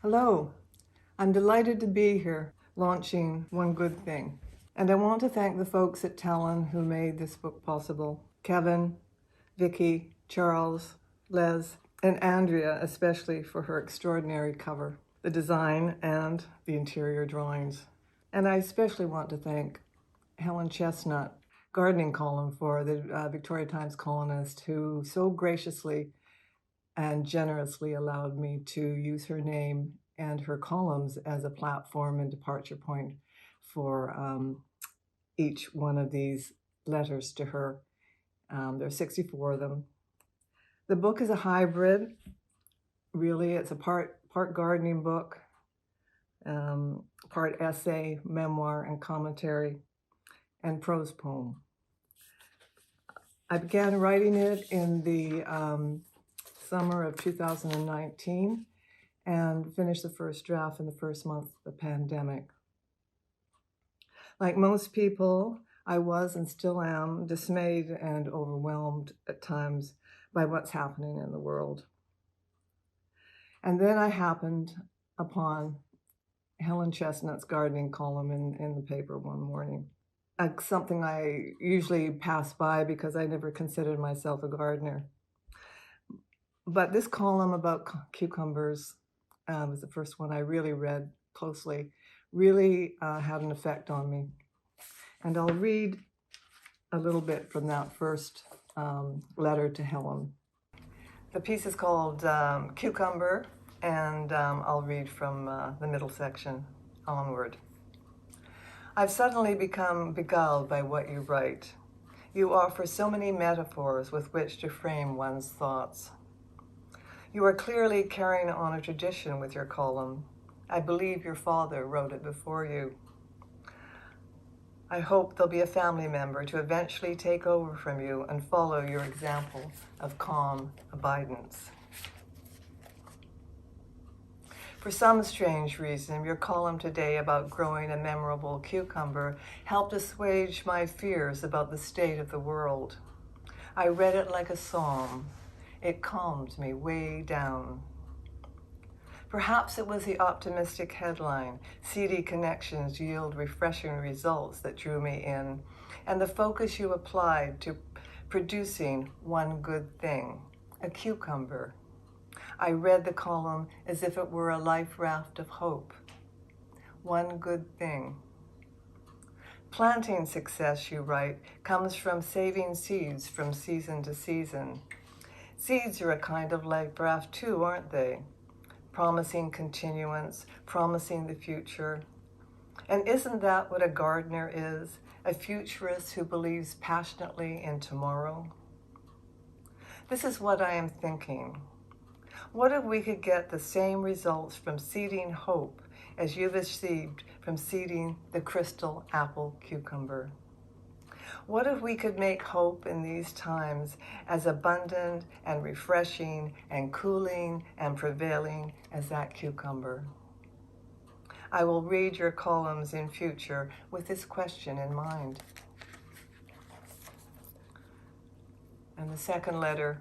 Hello, I'm delighted to be here launching One Good Thing. And I want to thank the folks at Talon who made this book possible. Kevin, Vicky, Charles, Les, and Andrea especially for her extraordinary cover, the design and the interior drawings. And I especially want to thank Helen Chestnut, gardening column for the Victoria Times columnist, who so graciously and generously allowed me to use her name and her columns as a platform and departure point for each one of these letters to her. There are 64 of them. The book is a hybrid. Really, it's a part gardening book, part essay, memoir, and commentary, and prose poem. I began writing it in the summer of 2019 and finished the first draft in the first month of the pandemic. Like most people, I was and still am dismayed and overwhelmed at times by what's happening in the world. And then I happened upon Helen Chestnut's gardening column in the paper one morning. Something I usually pass by because I never considered myself a gardener. But this column about cucumbers was the first one I really read closely, really had an effect on me. And I'll read a little bit from that first letter to Helen. The piece is called Cucumber, and I'll read from the middle section onward. I've suddenly become beguiled by what you write. You offer so many metaphors with which to frame one's thoughts. You are clearly carrying on a tradition with your column. I believe your father wrote it before you. I hope there'll be a family member to eventually take over from you and follow your example of calm abidance. For some strange reason, your column today about growing a memorable cucumber helped assuage my fears about the state of the world. I read it like a psalm. It calmed me way down. Perhaps it was the optimistic headline, "Seedy connections yield refreshing results," that drew me in, and the focus you applied to producing one good thing, a cucumber. I read the column as if it were a life raft of hope. One good thing. Planting success, you write, comes from saving seeds from season to season. Seeds are a kind of life raft too, aren't they? Promising continuance, promising the future. And isn't that what a gardener is? A futurist who believes passionately in tomorrow? This is what I am thinking. What if we could get the same results from seeding hope as you've achieved from seeding the crystal apple cucumber? What if we could make hope in these times as abundant and refreshing and cooling and prevailing as that cucumber? I will read your columns in future with this question in mind. And the second letter,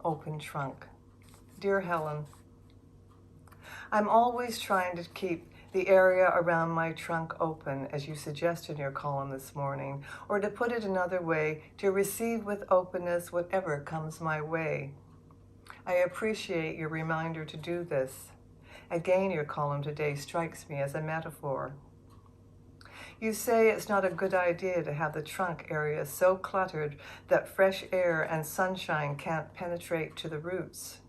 open trunk. Dear Helen, I'm always trying to keep the area around my trunk open, as you suggest in your column this morning, or to put it another way, to receive with openness whatever comes my way. I appreciate your reminder to do this. Again, your column today strikes me as a metaphor. You say it's not a good idea to have the trunk area so cluttered that fresh air and sunshine can't penetrate to the roots.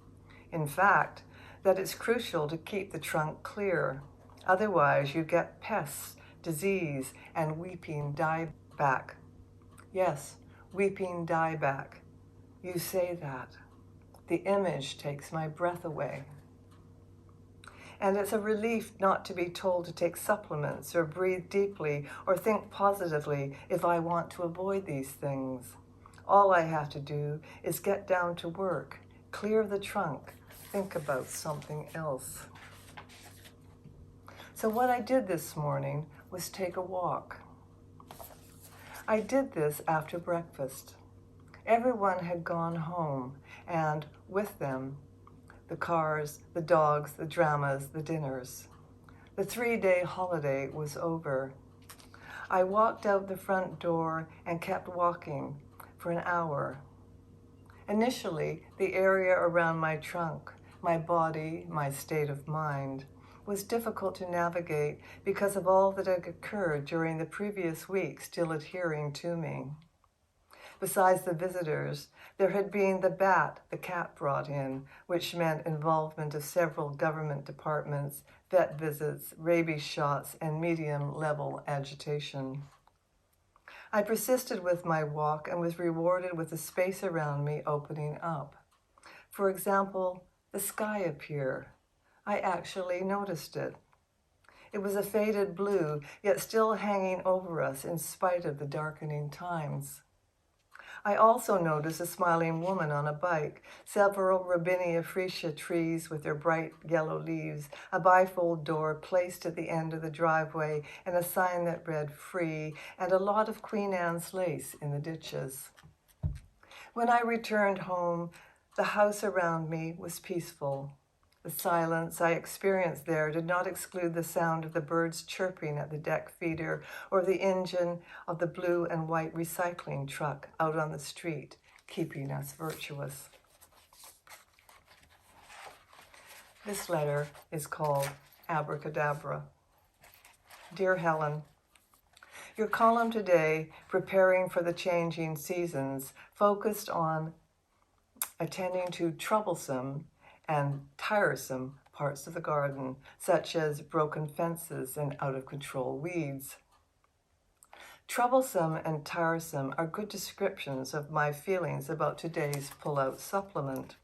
In fact, that it's crucial to keep the trunk clear. Otherwise, you get pests, disease, and weeping dieback. Yes, weeping dieback. You say that. The image takes my breath away. And it's a relief not to be told to take supplements or breathe deeply or think positively if I want to avoid these things. All I have to do is get down to work, clear the trunk, think about something else. So what I did this morning was take a walk. I did this after breakfast. Everyone had gone home, and with them, the cars, the dogs, the dramas, the dinners. The 3-day holiday was over. I walked out the front door and kept walking for an hour. Initially, the area around my trunk, my body, my state of mind, was difficult to navigate because of all that had occurred during the previous week still adhering to me. Besides the visitors, there had been the bat the cat brought in, which meant involvement of several government departments, vet visits, rabies shots, and medium-level agitation. I persisted with my walk and was rewarded with the space around me opening up. For example, the sky appeared. I actually noticed it. It was a faded blue, yet still hanging over us in spite of the darkening times. I also noticed a smiling woman on a bike, several Robinia freesia trees with their bright yellow leaves, a bifold door placed at the end of the driveway, and a sign that read "Free," and a lot of Queen Anne's lace in the ditches. When I returned home, the house around me was peaceful. The silence I experienced there did not exclude the sound of the birds chirping at the deck feeder or the engine of the blue and white recycling truck out on the street, keeping us virtuous. This letter is called Abracadabra. Dear Helen, your column today, Preparing for the Changing Seasons, focused on attending to troublesome and tiresome parts of the garden, such as broken fences and out-of-control weeds. Troublesome and tiresome are good descriptions of my feelings about today's pull-out supplement,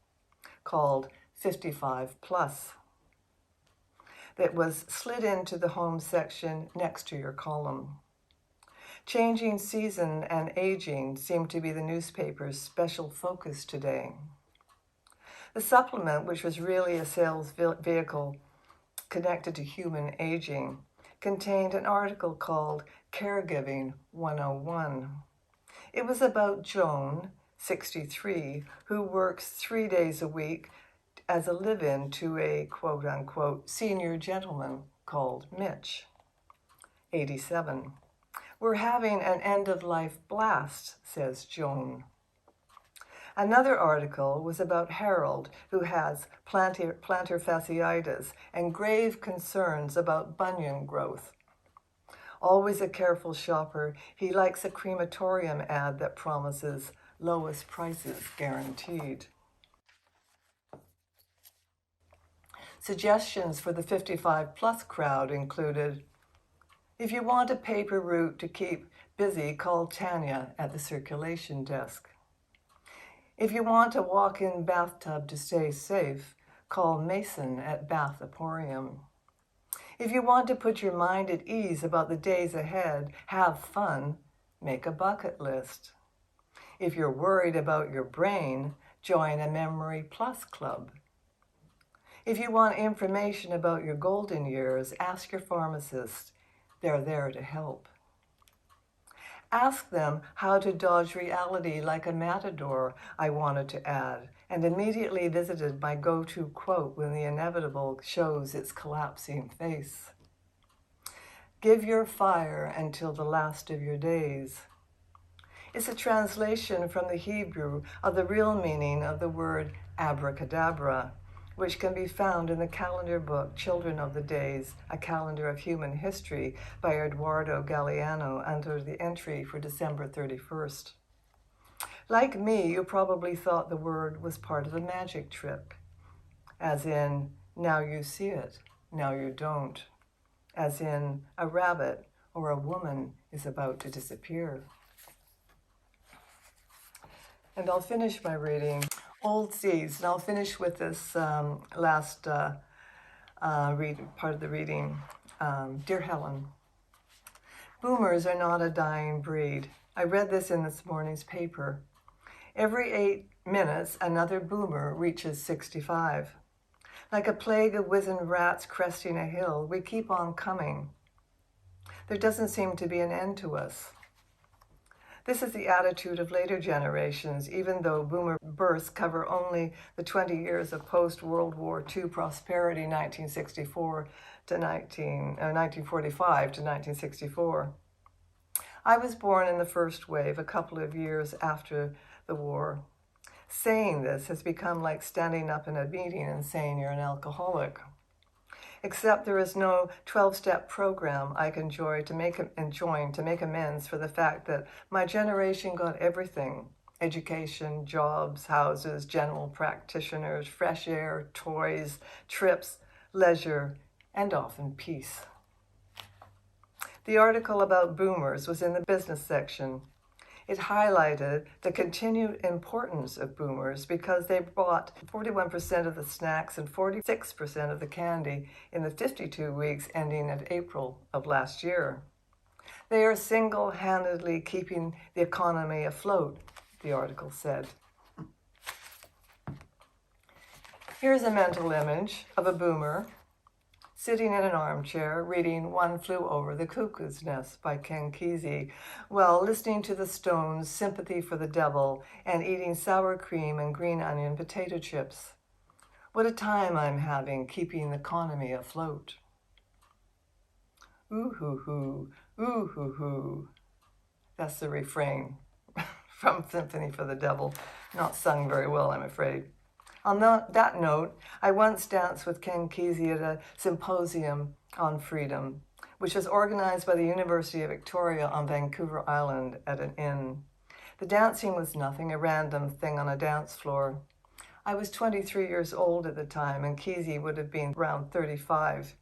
called 55 Plus, that was slid into the home section next to your column. Changing season and aging seem to be the newspaper's special focus today. The supplement, which was really a sales vehicle connected to human aging, contained an article called Caregiving 101. It was about Joan, 63, who works 3 days a week as a live-in to a quote-unquote senior gentleman called Mitch, 87. We're having an end-of-life blast, says Joan. Another article was about Harold, who has plantar fasciitis and grave concerns about bunion growth. Always a careful shopper, he likes a crematorium ad that promises lowest prices guaranteed. Suggestions for the 55 plus crowd included, if you want a paper route to keep busy, call Tanya at the circulation desk. If you want a walk-in bathtub to stay safe, call Mason at Bath Emporium. If you want to put your mind at ease about the days ahead, have fun, make a bucket list. If you're worried about your brain, join a Memory Plus club. If you want information about your golden years, ask your pharmacist. They're there to help. Ask them how to dodge reality like a matador, I wanted to add, and immediately visited my go-to quote when the inevitable shows its collapsing face. Give your fire until the last of your days. It's a translation from the Hebrew of the real meaning of the word abracadabra, which can be found in the calendar book Children of the Days, A Calendar of Human History by Eduardo Galeano under the entry for December 31st. Like me, you probably thought the word was part of a magic trick, as in, now you see it, now you don't, as in, a rabbit or a woman is about to disappear. And I'll finish my reading. Old Seeds, and I'll finish with this last part of the reading. Dear Helen, boomers are not a dying breed. I read this in this morning's paper. Every 8 minutes, another boomer reaches 65. Like a plague of wizened rats cresting a hill, we keep on coming. There doesn't seem to be an end to us. This is the attitude of later generations, even though boomer births cover only the 20 years of post-World War II prosperity, 1945 to 1964. I was born in the first wave, a couple of years after the war. Saying this has become like standing up in a meeting and saying you're an alcoholic. Except there is no 12-step program I can join to make amends for the fact that my generation got everything: education, jobs, houses, general practitioners, fresh air, toys, trips, leisure, and often peace. The article about boomers was in the business section. It highlighted the continued importance of boomers because they bought 41% of the snacks and 46% of the candy in the 52 weeks ending in April of last year. They are single-handedly keeping the economy afloat, the article said. Here's a mental image of a boomer sitting in an armchair reading One Flew Over the Cuckoo's Nest by Ken Kesey, while listening to the Stones' Sympathy for the Devil and eating sour cream and green onion potato chips. What a time I'm having keeping the economy afloat. Ooh-hoo-hoo, ooh-hoo-hoo. That's the refrain from Sympathy for the Devil. Not sung very well, I'm afraid. On that note, I once danced with Ken Kesey at a symposium on freedom, which was organized by the University of Victoria on Vancouver Island at an inn. The dancing was nothing, a random thing on a dance floor. I was 23 years old at the time, and Kesey would have been around 35.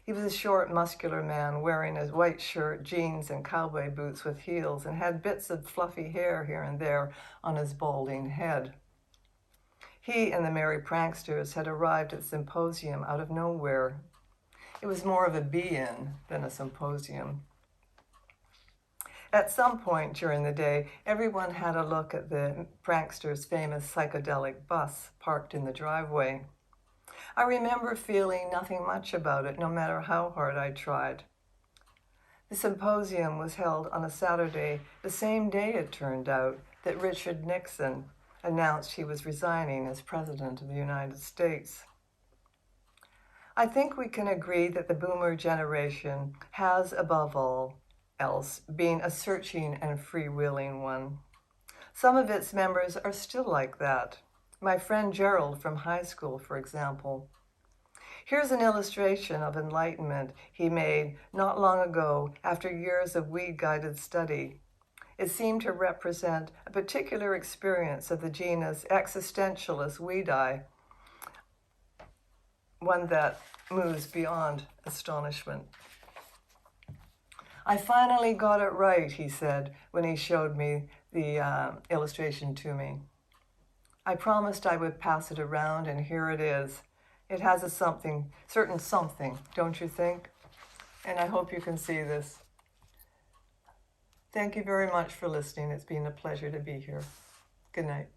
He was a short, muscular man wearing a white shirt, jeans, and cowboy boots with heels, and had bits of fluffy hair here and there on his balding head. He and the merry pranksters had arrived at the symposium out of nowhere. It was more of a be-in than a symposium. At some point during the day, everyone had a look at the pranksters' famous psychedelic bus parked in the driveway. I remember feeling nothing much about it, no matter how hard I tried. The symposium was held on a Saturday, the same day, it turned out, that Richard Nixon announced he was resigning as President of the United States. I think we can agree that the boomer generation has, above all else, been a searching and freewheeling one. Some of its members are still like that. My friend Gerald from high school, for example. Here's an illustration of enlightenment he made not long ago after years of weed-guided study. It seemed to represent a particular experience of the genus existentialis weedi, one that moves beyond astonishment. I finally got it right, he said when he showed me the illustration to me. I promised I would pass it around, and here it is. It has a certain something, don't you think? And I hope you can see this. Thank you very much for listening. It's been a pleasure to be here. Good night.